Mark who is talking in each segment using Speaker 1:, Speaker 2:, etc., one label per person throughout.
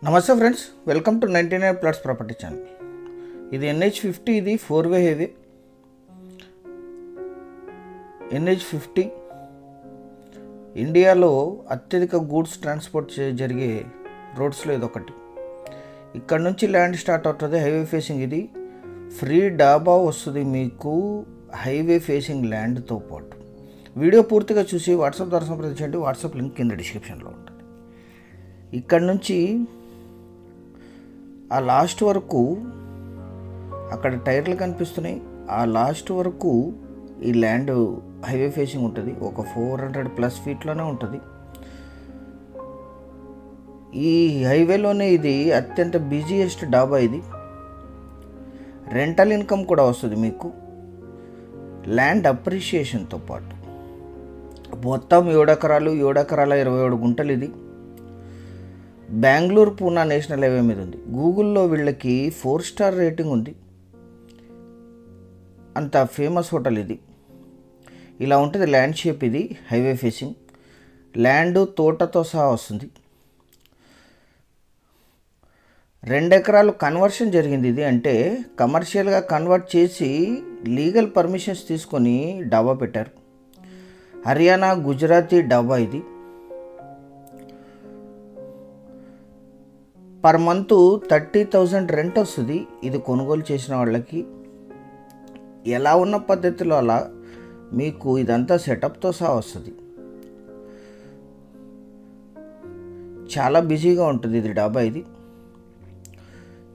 Speaker 1: నమస్తే friends, welcome to 99 plots property channel. ఇది NH50, ఇది 4-వే హైవే. NH50 ఇండియాలో అత్యధిక గూడ్స్ ట్రాన్స్పోర్ట్ జరిగే రోడ్స్లో ఇదొకటి. ఇక్కడ నుంచి ల్యాండ్ స్టార్ట్ అవుతుంది, హైవే ఫేసింగ్. ఇది ఫ్రీ డాబా వస్తుంది మీకు హైవే ఫేసింగ్ ల్యాండ్తో పాటు. వీడియో పూర్తిగా చూసి వాట్సాప్ ద్వారా సంప్రదించండి. వాట్సాప్ లింక్ కింద డిస్క్రిప్షన్లో ఉంటుంది. ఇక్కడ నుంచి ఆ లాస్ట్ వరకు అక్కడ టైర్లు కనిపిస్తున్నాయి. ఆ లాస్ట్ వరకు ఈ ల్యాండ్ హైవే ఫేసింగ్ ఉంటుంది. ఒక 400+ ఫీట్లోనే ఉంటుంది. ఈ హైవేలోనే ఇది అత్యంత బిజీయెస్ట్ డాబా. ఇది రెంటల్ ఇన్కమ్ కూడా వస్తుంది మీకు, ల్యాండ్ అప్రిషియేషన్తో పాటు. మొత్తం 7 ఎకరాలు, 27 గుంటలు. ఇది బెంగళూరు పూనా నేషనల్ హైవే మీద ఉంది. గూగుల్లో వీళ్ళకి 4 స్టార్ రేటింగ్ ఉంది. అంత ఫేమస్ హోటల్ ఇది. ఇలా ఉంటుంది ల్యాండ్ షేప్. ఇది హైవే ఫేసింగ్ ల్యాండ్, తోటతో సహా వస్తుంది. 2 ఎకరాలు కన్వర్షన్ జరిగింది. ఇది అంటే కమర్షియల్గా కన్వర్ట్ చేసి లీగల్ పర్మిషన్స్ తీసుకొని డాబా పెట్టారు. హర్యానా గుజరాతీ డాబా. ఇది పర్ మంత్ 30,000 రెంట్ వస్తుంది. ఇది కొనుగోలు చేసిన వాళ్ళకి ఎలా ఉన్న పద్ధతిలో అలా మీకు ఇదంతా సెటప్తో సహా వస్తుంది. చాలా బిజీగా ఉంటుంది ఇది డాబా. ఇది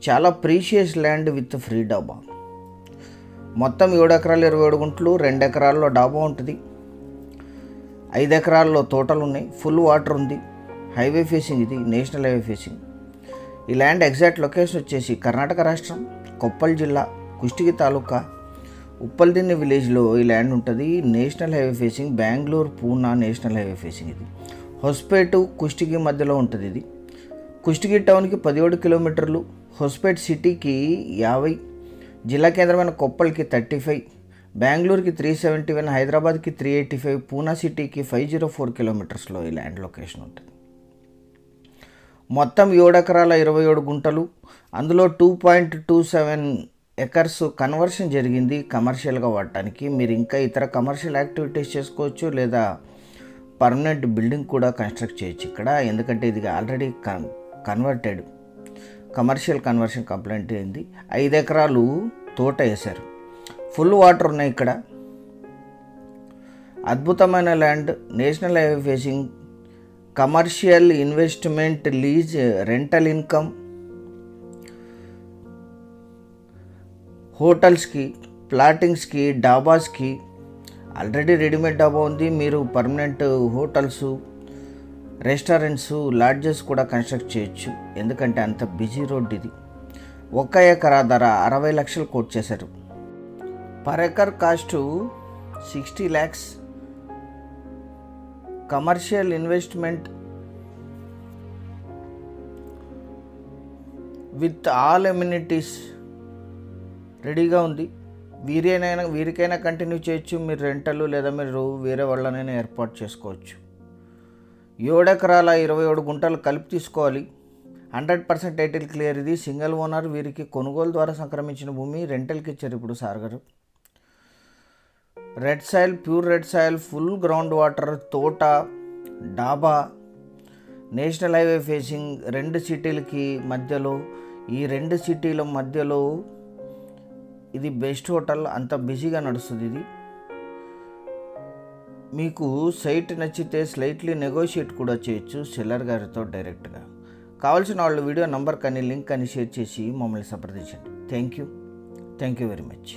Speaker 1: చాలా ప్రీషియస్ ల్యాండ్ విత్ ఫ్రీ డాబా. మొత్తం 7 ఎకరాలు 27 గుంటలు. 2 ఎకరాల్లో డాబా ఉంటుంది. 5 ఎకరాల్లో తోటలు ఉన్నాయి. ఫుల్ వాటర్ ఉంది. Highway facing. ఇది నేషనల్ హైవే ఫేసింగ్. ఈ ల్యాండ్ ఎగ్జాక్ట్ లొకేషన్ వచ్చేసి కర్ణాటక రాష్ట్రం, కొప్పల్ జిల్లా, కుష్టిగి తాలూకా, ఉప్పల్దిన్నె విలేజ్లో ఈ ల్యాండ్ ఉంటుంది. National highway facing, Bengaluru Poona national highway facing. ఇది హొస్పేట్ కుష్టిగి మధ్యలో ఉంటుంది. ఇది కుష్టిగి టౌన్కి 17 కిలోమీటర్లు, హొస్పేట్ సిటీకి 50, జిల్లా కేంద్రమైన కొప్పల్కి 35, బెంగళూరుకి 371, హైదరాబాద్కి 385, పూనా సిటీకి 504 కిలోమీటర్స్లో ఈ ల్యాండ్ లొకేషన్ ఉంటుంది. మొత్తం 7 ఎకరాల 27 గుంటలు. అందులో 2.27 ఎకర్స్ కన్వర్షన్ జరిగింది కమర్షియల్గా వాడటానికి. మీరు ఇంకా ఇతర కమర్షియల్ యాక్టివిటీస్ చేసుకోవచ్చు, లేదా పర్మనెంట్ బిల్డింగ్ కూడా కన్స్ట్రక్ట్ చేయొచ్చు ఇక్కడ. ఎందుకంటే ఇది already converted, commercial conversion complete అయింది. 5 ఎకరాలు తోట వేశారు. ఫుల్ వాటర్ ఉన్నాయి ఇక్కడ. అద్భుతమైన land, national highway facing, commercial, investment, lease, rental income, హోటల్స్కి, ప్లాటింగ్స్కి, డాబాస్కి. ఆల్రెడీ రెడీమేడ్ డాబా ఉంది. మీరు పర్మనెంట్ హోటల్స్, రెస్టారెంట్స్, లాడ్జెస్ కూడా కన్స్ట్రక్ట్ చేయొచ్చు. ఎందుకంటే అంత బిజీ రోడ్ ఇది. 1 ఎకరా ధర 60 లక్షలు కోట్ చేశారు. Per acre cost 60 lakhs. Commercial investment with all amenities రెడీగా ఉంది. వీరికైనా కంటిన్యూ చేయొచ్చు. మీరు రెంటలు లేదా మీరు వేరే వాళ్ళనైనా ఏర్పాటు చేసుకోవచ్చు. 7 ఎకరాల 27 గుంటలు కలిపి తీసుకోవాలి. 100% టైటిల్ క్లియర్. ఇది సింగిల్ ఓనర్. వీరికి కొనుగోలు ద్వారా సంక్రమించిన భూమి రెంటల్కి ఇచ్చారు ఇప్పుడు సార్ గారు. Red soil, pure red soil, full ground water, తోట, డాబా, నేషనల్ హైవే ఫేసింగ్, 2 సిటీలకి మధ్యలో. ఈ 2 సిటీల మధ్యలో ఇది బెస్ట్ హోటల్. అంత బిజీగా నడుస్తుంది ఇది. మీకు సైట్ నచ్చితే స్లైట్లీ నెగోషియేట్ కూడా చేయొచ్చు సెల్లర్ గారితో డైరెక్ట్గా. కావాల్సిన వాళ్ళు వీడియో నంబర్ కానీ లింక్ కానీ షేర్ చేసి మమ్మల్ని సంప్రదించండి. Thank you very much.